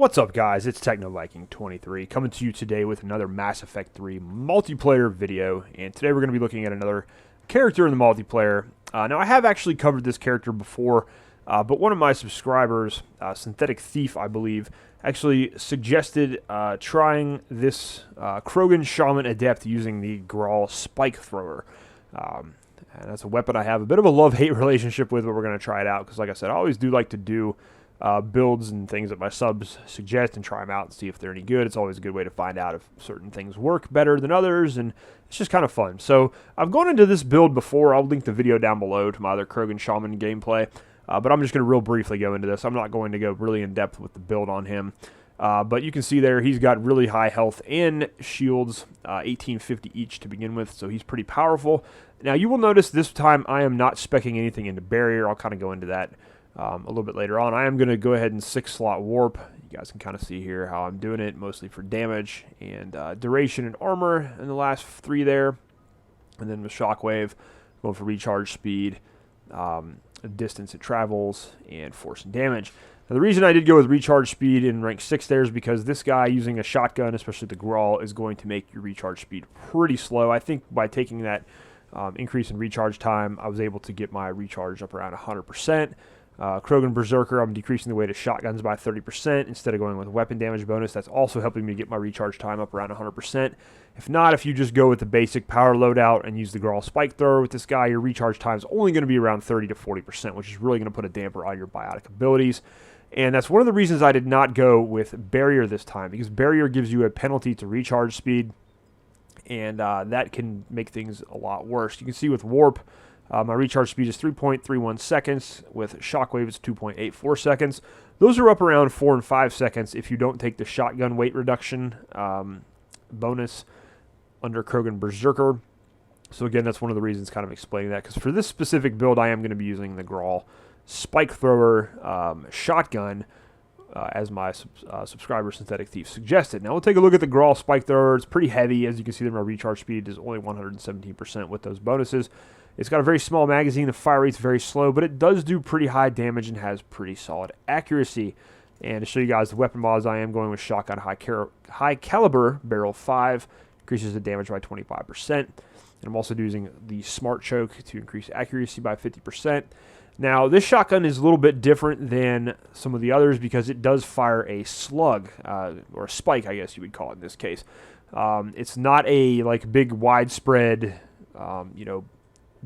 What's up, guys? It's TechnoViking23 coming to you today with another Mass Effect 3 multiplayer video, and today we're going to be looking at another character in the multiplayer. Now, I have actually covered this character before, but one of my subscribers, Synthetic Thief, I believe, actually suggested trying this Krogan Shaman Adept using the Graal Spike Thrower. And that's a weapon I have a bit of a love-hate relationship with, but we're going to try it out because, like I said, I always do like to do builds and things that my subs suggest and try them out and see if they're any good. It's always a good way to find out if certain things work better than others, and it's just kind of fun. So I've gone into this build before. I'll link the video down below to my other Krogan Shaman gameplay, but I'm just going to real briefly go into this. I'm not going to go really in depth with the build on him, but you can see there he's got really high health and shields, 1850 each to begin with, so he's pretty powerful. Now you will notice this time I am not speccing anything into barrier. I'll kind of go into that a little bit later on. I am going to go ahead and 6-slot warp. You guys can kind of see here how I'm doing it, mostly for damage and duration and armor in the last 3 there. And then with shockwave, going for recharge speed, distance it travels, and force and damage. Now, the reason I did go with recharge speed in rank 6 there is because this guy using a shotgun, especially the Graal, is going to make your recharge speed pretty slow. I think by taking that increase in recharge time, I was able to get my recharge up around 100%. Krogan Berserker, I'm decreasing the weight of shotguns by 30% instead of going with weapon damage bonus. That's also helping me get my recharge time up around 100%. If not, if you just go with the basic power loadout and use the Graal Spike Thrower with this guy, your recharge time is only going to be around 30 to 40%, which is really going to put a damper on your biotic abilities. And that's one of the reasons I did not go with Barrier this time, because Barrier gives you a penalty to recharge speed, and that can make things a lot worse. You can see with Warp, my recharge speed is 3.31 seconds. With Shockwave, it's 2.84 seconds. Those are up around 4 and 5 seconds if you don't take the shotgun weight reduction bonus under Krogan Berserker. So again, that's one of the reasons kind of explaining that, because for this specific build, I am going to be using the Graal Spike Thrower shotgun as my subscriber Synthetic Thief suggested. Now we'll take a look at the Graal Spike Thrower. It's pretty heavy. As you can see, my recharge speed is only 117% with those bonuses. It's got a very small magazine. The fire rate's very slow, but it does do pretty high damage and has pretty solid accuracy. And to show you guys the weapon mods, I am going with Shotgun High Caliber Barrel 5. Increases the damage by 25%. And I'm also using the Smart Choke to increase accuracy by 50%. Now, this shotgun is a little bit different than some of the others because it does fire a slug, or a spike, I guess you would call it in this case. It's not a like big widespread,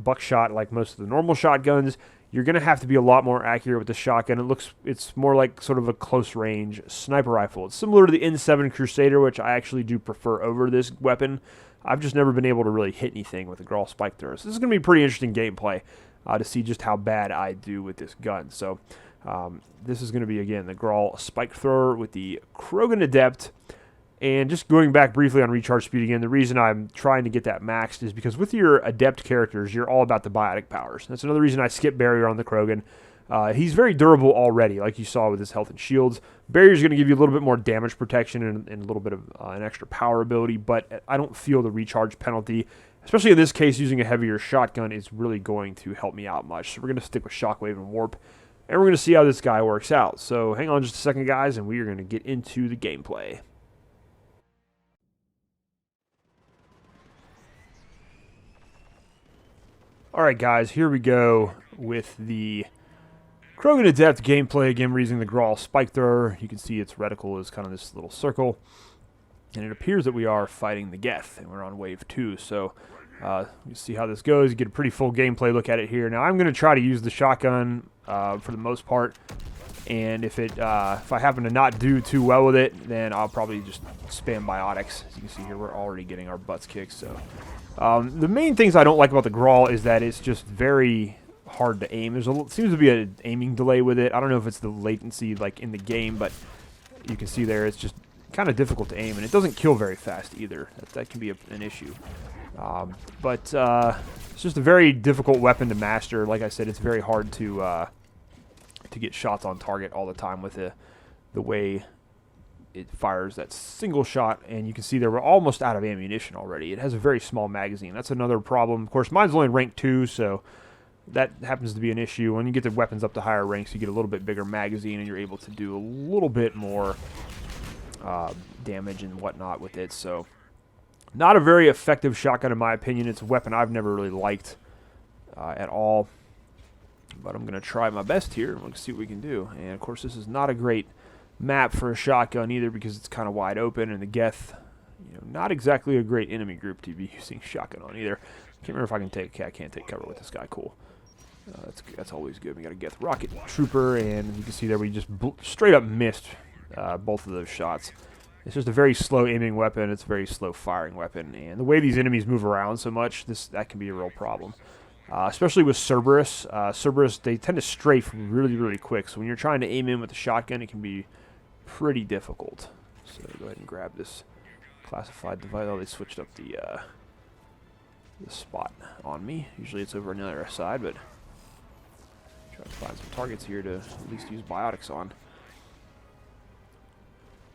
buckshot like most of the normal shotguns. You're going to have to be a lot more accurate with the shotgun. It's more like sort of a close range sniper rifle. It's similar to the N7 Crusader, which I actually do prefer over this weapon. I've just never been able to really hit anything with the Graal Spike Thrower. So this is going to be pretty interesting gameplay to see just how bad I do with this gun. So this is going to be, again, the Graal Spike Thrower with the Krogan Adept. And just going back briefly on recharge speed again, the reason I'm trying to get that maxed is because with your Adept characters, you're all about the biotic powers. That's another reason I skipped Barrier on the Krogan. He's very durable already, like you saw with his health and shields. Barrier is going to give you a little bit more damage protection and a little bit of an extra power ability, but I don't feel the recharge penalty, especially in this case, using a heavier shotgun is really going to help me out much. So we're going to stick with Shockwave and Warp, and we're going to see how this guy works out. So hang on just a second, guys, and we are going to get into the gameplay. Alright guys, here we go with the Krogan Adept gameplay. Again, we're using the Graal Spike Thrower. You can see its reticle is kind of this little circle. And it appears that we are fighting the Geth, and we're on wave 2. So, you see how this goes. You get a pretty full gameplay look at it here. Now, I'm going to try to use the shotgun for the most part. And if I happen to not do too well with it, then I'll probably just spam biotics. As you can see here, we're already getting our butts kicked, so... the main things I don't like about the Graal is that it's just very hard to aim. Seems to be an aiming delay with it. I don't know if it's the latency like in the game, but you can see there it's just kind of difficult to aim, and it doesn't kill very fast either. That can be an issue. But it's just a very difficult weapon to master. Like I said, it's very hard to get shots on target all the time with the way it fires that single shot, and you can see there we're almost out of ammunition already. It has a very small magazine. That's another problem. Of course, mine's only rank 2, so that happens to be an issue. When you get the weapons up to higher ranks, you get a little bit bigger magazine, and you're able to do a little bit more damage and whatnot with it. So, not a very effective shotgun in my opinion. It's a weapon I've never really liked at all. But I'm going to try my best here, and we'll see what we can do. And, of course, this is not a great map for a shotgun either because it's kind of wide open, and the Geth, not exactly a great enemy group to be using shotgun on either. Can't remember if I can take... Okay, I can't take cover with this guy. Cool. That's always good. We got a Geth rocket trooper, and you can see there we just straight up missed both of those shots. It's just a very slow aiming weapon. It's a very slow firing weapon, and the way these enemies move around so much, that can be a real problem. Especially with Cerberus. Cerberus, they tend to strafe really, really quick. So when you're trying to aim in with the shotgun, it can be pretty difficult. So go ahead and grab this classified device. Oh, they switched up the spot on me. Usually it's over on the other side, but try to find some targets here to at least use biotics on.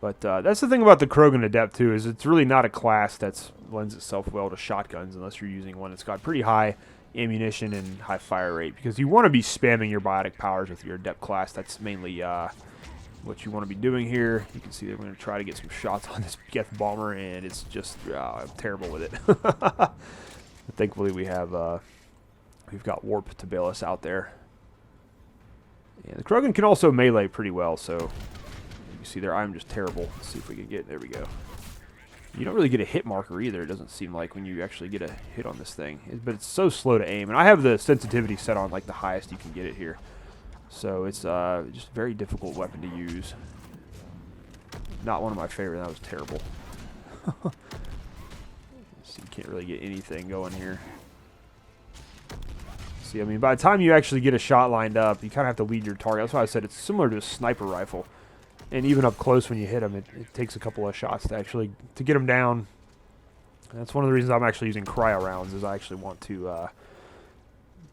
But that's the thing about the Krogan Adept too, is it's really not a class that lends itself well to shotguns unless you're using one that's got pretty high ammunition and high fire rate, because you want to be spamming your biotic powers with your Adept class. That's mainly what you want to be doing here. You can see that we're going to try to get some shots on this Geth bomber, and it's just terrible with it. But thankfully we've got Warp to bail us out there. And the Krogan can also melee pretty well, so you see there I'm just terrible. Let's see if we can get, there we go. You don't really get a hit marker either, it doesn't seem like, when you actually get a hit on this thing. But it's so slow to aim. And I have the sensitivity set on like the highest you can get it here. So it's just a very difficult weapon to use. Not one of my favorite. That was terrible. So you can't really get anything going here. See, I mean, by the time you actually get a shot lined up, you kind of have to lead your target. That's why I said it's similar to a sniper rifle. And even up close when you hit them, it takes a couple of shots to actually get them down. And that's one of the reasons I'm actually using cryo rounds, is I actually want to,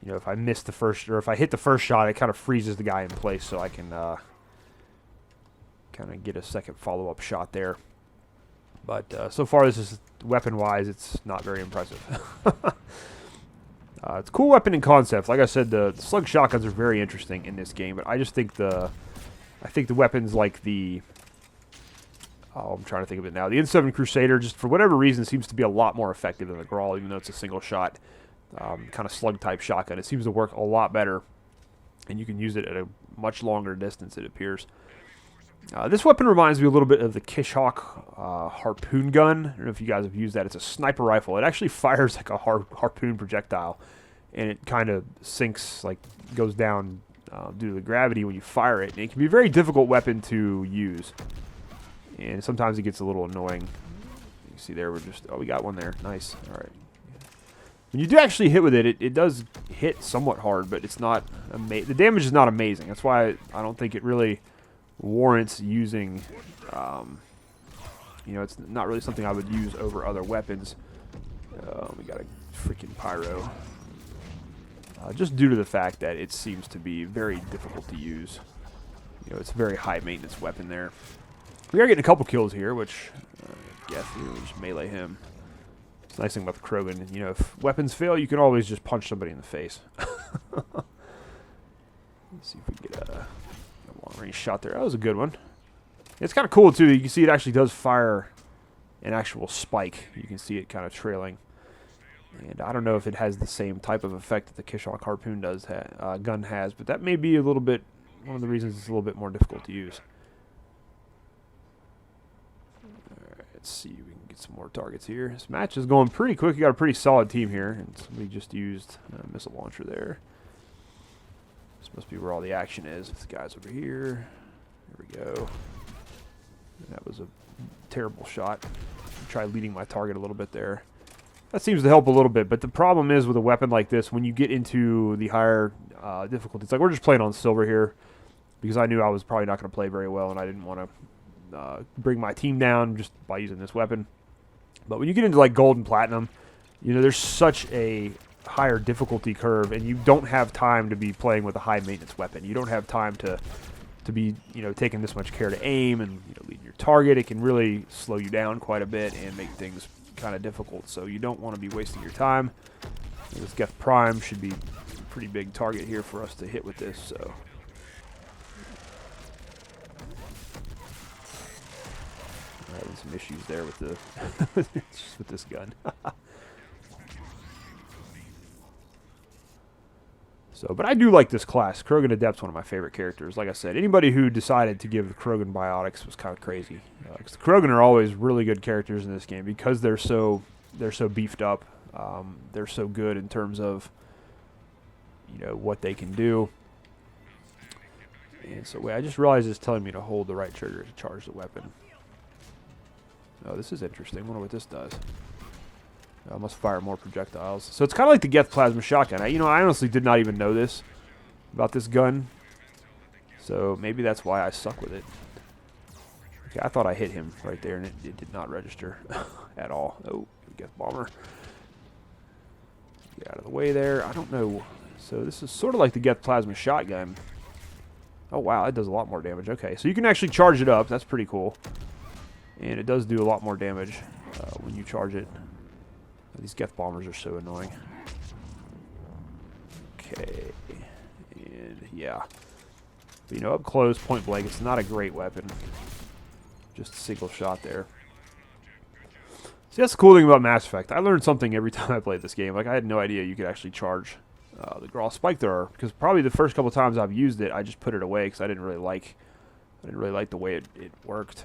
if I miss the first, or if I hit the first shot, it kind of freezes the guy in place, so I can kind of get a second follow-up shot there. But so far, this is weapon-wise, it's not very impressive. It's a cool weapon in concept. Like I said, the slug shotguns are very interesting in this game, but I just think the weapons like the... Oh, I'm trying to think of it now. The N7 Crusader, just for whatever reason, seems to be a lot more effective than the Graal, even though it's a single shot, kind of slug-type shotgun. It seems to work a lot better, and you can use it at a much longer distance, it appears. This weapon reminds me a little bit of the Kishhawk harpoon gun. I don't know if you guys have used that. It's a sniper rifle. It actually fires like a harpoon projectile, and it kind of sinks, like goes down due to the gravity when you fire it. And it can be a very difficult weapon to use, and sometimes it gets a little annoying. You see there, we got one there. Nice. All right. When you do actually hit with it, it does hit somewhat hard, but it's not the damage is not amazing. That's why I don't think it really warrants using. It's not really something I would use over other weapons. We got a freaking pyro. Just due to the fact that it seems to be very difficult to use. It's a very high maintenance weapon there. We are getting a couple kills here, which we just melee him. It's the nice thing about the Krogan. If weapons fail, you can always just punch somebody in the face. Let's see if we can get a long-range shot there. That was a good one. It's kind of cool, too. You can see it actually does fire an actual spike. You can see it kind of trailing. And I don't know if it has the same type of effect that the Kishhawk harpoon gun has, but that may be a little bit, one of the reasons it's a little bit more difficult to use. Alright, let's see if we can get some more targets here. This match is going pretty quick. You got a pretty solid team here, and somebody just used a missile launcher there. This must be where all the action is. This guy's over here. There we go. That was a terrible shot. Try leading my target a little bit there. That seems to help a little bit, but the problem is with a weapon like this, when you get into the higher difficulties, like we're just playing on silver here, because I knew I was probably not going to play very well, and I didn't want to bring my team down just by using this weapon. But when you get into like gold and platinum, there's such a higher difficulty curve, and you don't have time to be playing with a high maintenance weapon. You don't have time to be taking this much care to aim and leading your target. It can really slow you down quite a bit and make things kind of difficult, so you don't want to be wasting your time. This Geth Prime should be pretty big target here for us to hit with this, so. There's some issues there with the with this gun. So, but I do like this class. Krogan Adept's one of my favorite characters. Like I said, anybody who decided to give the Krogan biotics was kind of crazy. 'Cause the Krogan are always really good characters in this game because they're so beefed up. They're so good in terms of, you know, what they can do. And so, wait, I just realized it's telling me to hold the right trigger to charge the weapon. Oh, this is interesting. I wonder what this does. I must fire more projectiles. So it's kind of like the Geth plasma shotgun. I honestly did not even know this about this gun. So maybe that's why I suck with it. Okay, I thought I hit him right there, and it did not register at all. Oh, Geth bomber. Get out of the way there. I don't know. So this is sort of like the Geth plasma shotgun. Oh, wow, it does a lot more damage. Okay, so you can actually charge it up. That's pretty cool. And it does do a lot more damage when you charge it. These Geth bombers are so annoying. Okay. And, yeah. But, you know, up close, point blank, it's not a great weapon. Just a single shot there. See, that's the cool thing about Mass Effect. I learned something every time I played this game. Like, I had no idea you could actually charge the Graal Spike Thrower. Because probably the first couple times I've used it, I just put it away because I didn't really like the way it worked.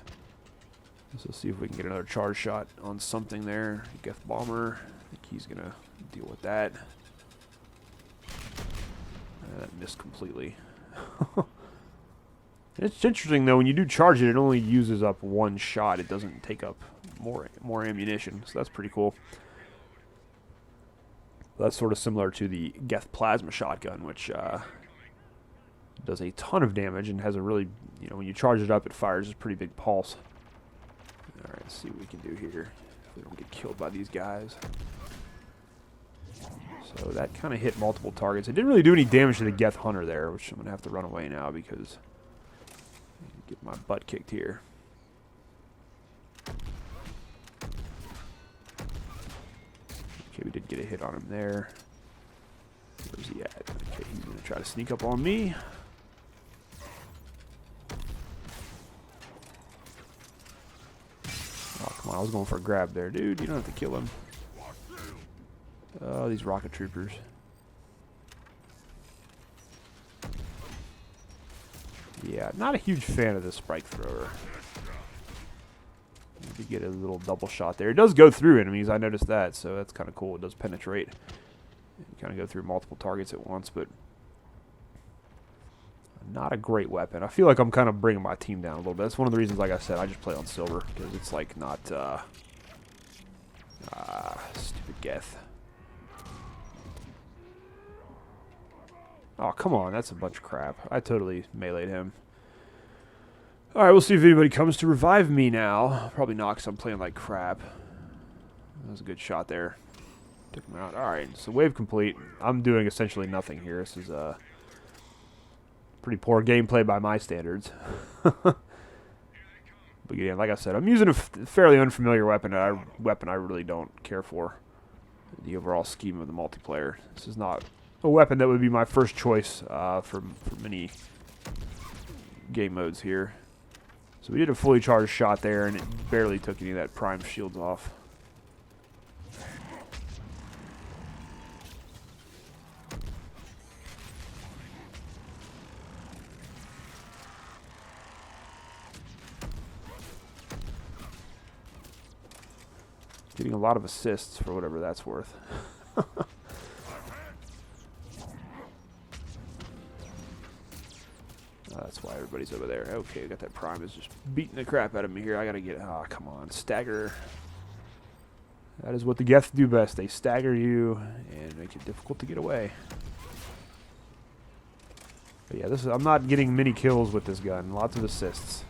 So let's see if we can get another charge shot on something there. Geth bomber. I think he's going to deal with that. That missed completely. It's interesting, though. When you do charge it, it only uses up one shot. It doesn't take up more ammunition. So that's pretty cool. That's sort of similar to the Geth plasma shotgun, which does a ton of damage and has a really, you know, when you charge it up, it fires a pretty big pulse. Alright, let's see what we can do here. If we don't get killed by these guys. So that kind of hit multiple targets. It didn't really do any damage to the Geth Hunter there, which I'm going to have to run away now because I get my butt kicked here. Okay, we did get a hit on him there. Where's he at? Okay, he's going to try to sneak up on me. Oh, come on, I was going for a grab there. Dude, you don't have to kill him. Oh, these rocket troopers. Yeah, not a huge fan of this spike thrower. Maybe get a little double shot there. It does go through enemies, I noticed that, so that's kind of cool. It does penetrate. You kind of go through multiple targets at once, but not a great weapon. I feel like I'm kind of bringing my team down a little bit. That's one of the reasons, like I said, I just play on silver, because it's like not, stupid Geth. Oh, come on. That's a bunch of crap. I totally meleeed him. Alright, we'll see if anybody comes to revive me now. Probably not because I'm playing like crap. That was a good shot there. Took him out. Alright, so wave complete. I'm doing essentially nothing here. This is pretty poor gameplay by my standards. But yeah, like I said, I'm using a fairly unfamiliar weapon. A weapon I really don't care for. The overall scheme of the multiplayer. This is not a weapon that would be my first choice for many game modes here. So we did a fully charged shot there, and it barely took any of that prime shields off. Getting a lot of assists for whatever that's worth. That's why everybody's over there. Okay, I got that prime is just beating the crap out of me here. I gotta get, oh, come on, stagger. That is what the Geth do best. They stagger you and make it difficult to get away. But yeah, I'm not getting many kills with this gun. Lots of assists.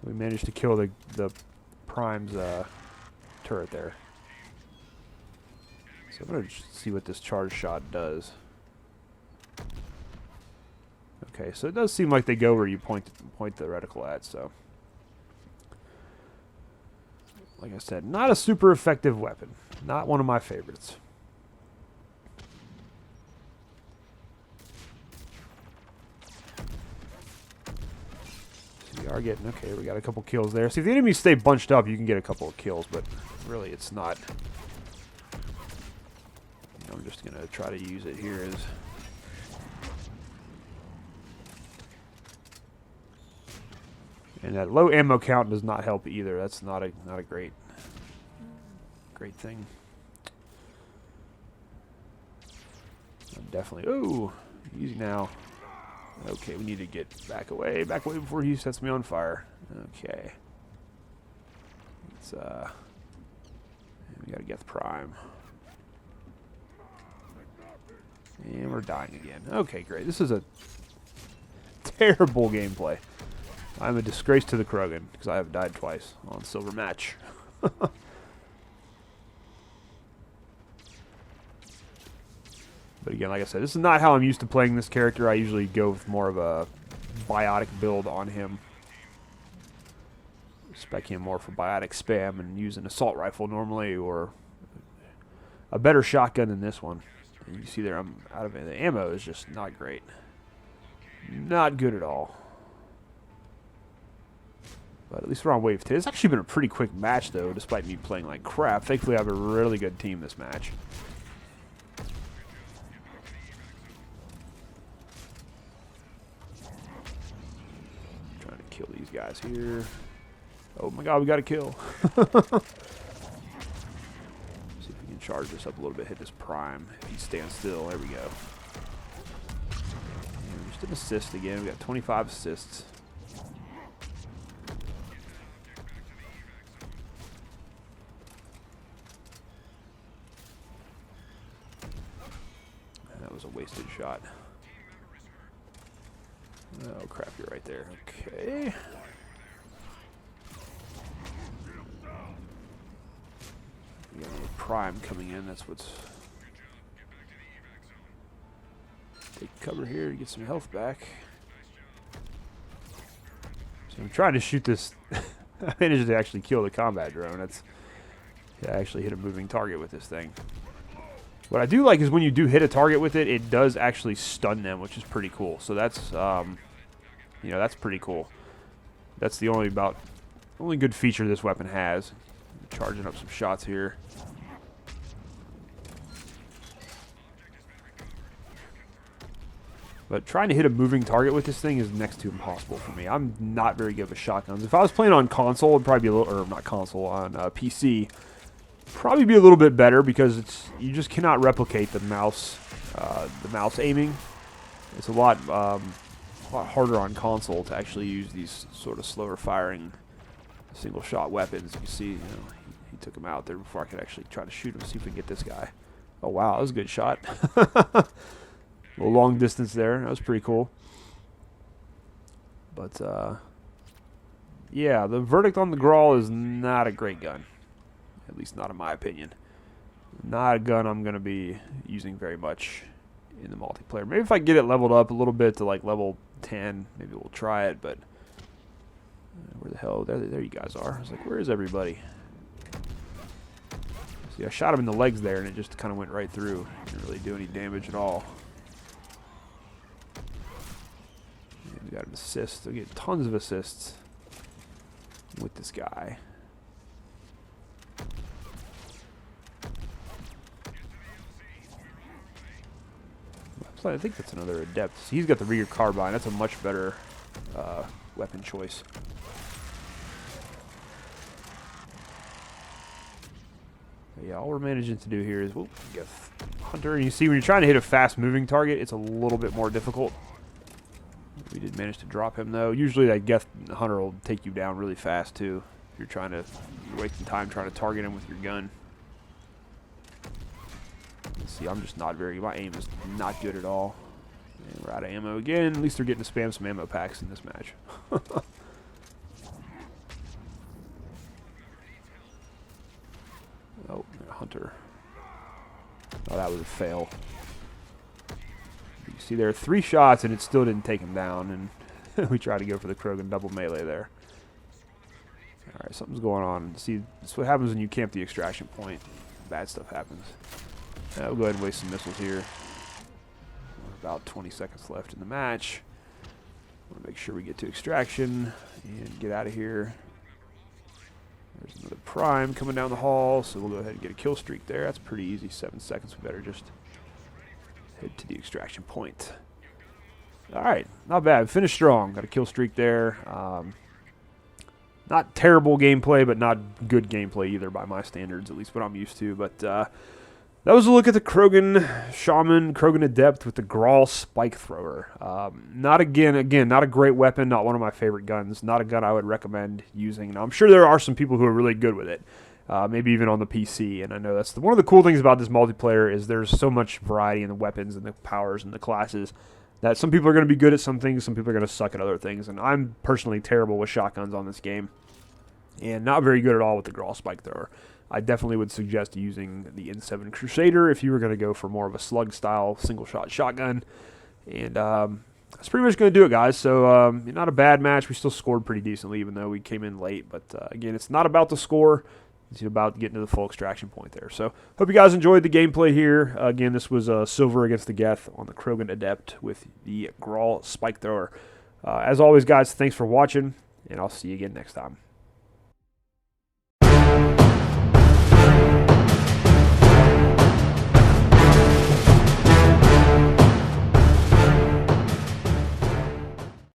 We managed to kill the Prime's turret there. So I'm gonna see what this charge shot does. Okay, so it does seem like they go where you point the reticle at, so. Like I said, not a super effective weapon. Not one of my favorites. are getting, okay, we got a couple kills there. See, if the enemies stay bunched up, you can get a couple of kills, but really it's not. I'm just going to try to use it here as... And that low ammo count does not help either. That's not a great thing. I'm definitely, ooh, easy now. Okay, we need to get back away before he sets me on fire. Okay. It's we gotta get the prime. And we're dying again. Okay, great. This is a terrible gameplay. I'm a disgrace to the Krogan because I have died twice on silver match. But again, like I said, this is not how I'm used to playing this character. I usually go with more of a biotic build on him. Spec him more for biotic spam and use an assault rifle normally, or a better shotgun than this one. And you see there I'm out of it. The ammo is just not great. Not good at all. But at least we're on wave 10. It's actually been a pretty quick match, though, despite me playing like crap. Thankfully, I have a really good team this match. Trying to kill these guys here. Oh my god, we got a kill. See if we can charge this up a little bit, hit this prime. If he stands still, there we go. And just an assist again. We got 25 assists. That was a wasted shot. Oh crap, you're right there. Okay. We got a prime coming in. That's what's... Take cover here to get some health back. So I'm trying to shoot this. I managed to actually kill the combat drone. That's... Yeah, I actually hit a moving target with this thing. What I do like is when you do hit a target with it, it does actually stun them, which is pretty cool. So that's, you know, that's pretty cool. That's the only good feature this weapon has. Charging up some shots here. But trying to hit a moving target with this thing is next to impossible for me. I'm not very good with shotguns. If I was playing on console, it'd probably be a little, or not console, on PC, probably be a little bit better because you just cannot replicate the mouse aiming. It's a lot harder on console to actually use these sort of slower firing single shot weapons. You can see, you know, he took him out there before I could actually try to shoot him. See if we can get this guy. Oh wow, that was a good shot. A little long distance there. That was pretty cool. But yeah, the verdict on the Graal is not a great gun. At least not in my opinion. Not a gun I'm going to be using very much in the multiplayer. Maybe if I get it leveled up a little bit to like level 10, maybe we'll try it, but where the hell? There you guys are. I was like, where is everybody? See, I shot him in the legs there, and it just kind of went right through. Didn't really do any damage at all. And we got an assist. We get tons of assists with this guy. I think that's another adept. He's got the rear carbine. That's a much better weapon choice. But yeah, all we're managing to do here is get Hunter. And you see, when you're trying to hit a fast-moving target, it's a little bit more difficult. We did manage to drop him, though. Usually that Geth Hunter will take you down really fast, too. If you're trying to wasting time trying to target him with your gun. See, I'm just not very... My aim is not good at all. And we're out of ammo again. At least they're getting to spam some ammo packs in this match. Oh, Hunter. Oh, that was a fail. You see, there are 3 shots, and it still didn't take him down. And we tried to go for the Krogan double melee there. Alright, something's going on. See, that's what happens when you camp the extraction point. Bad stuff happens. We'll go ahead and waste some missiles here. About 20 seconds left in the match. Want to make sure we get to extraction and get out of here. There's another prime coming down the hall, so we'll go ahead and get a kill streak there. That's pretty easy, 7 seconds. We better just head to the extraction point. All right, not bad. Finished strong. Got a kill streak there. Not terrible gameplay, but not good gameplay either by my standards, at least what I'm used to. But that was a look at the Krogan Shaman, Krogan Adept with the Graal Spike Thrower. Not not a great weapon, not one of my favorite guns. Not a gun I would recommend using. Now, I'm sure there are some people who are really good with it, maybe even on the PC. And I know that's one of the cool things about this multiplayer is there's so much variety in the weapons and the powers and the classes that some people are going to be good at some things, some people are going to suck at other things. And I'm personally terrible with shotguns on this game and not very good at all with the Graal Spike Thrower. I definitely would suggest using the N7 Crusader if you were going to go for more of a slug-style single-shot shotgun. And that's pretty much going to do it, guys. So not a bad match. We still scored pretty decently, even though we came in late. But again, it's not about the score. It's about getting to the full extraction point there. So hope you guys enjoyed the gameplay here. Again, this was silver against the Geth on the Krogan Adept with the Graal Spike Thrower. As always, guys, thanks for watching, and I'll see you again next time.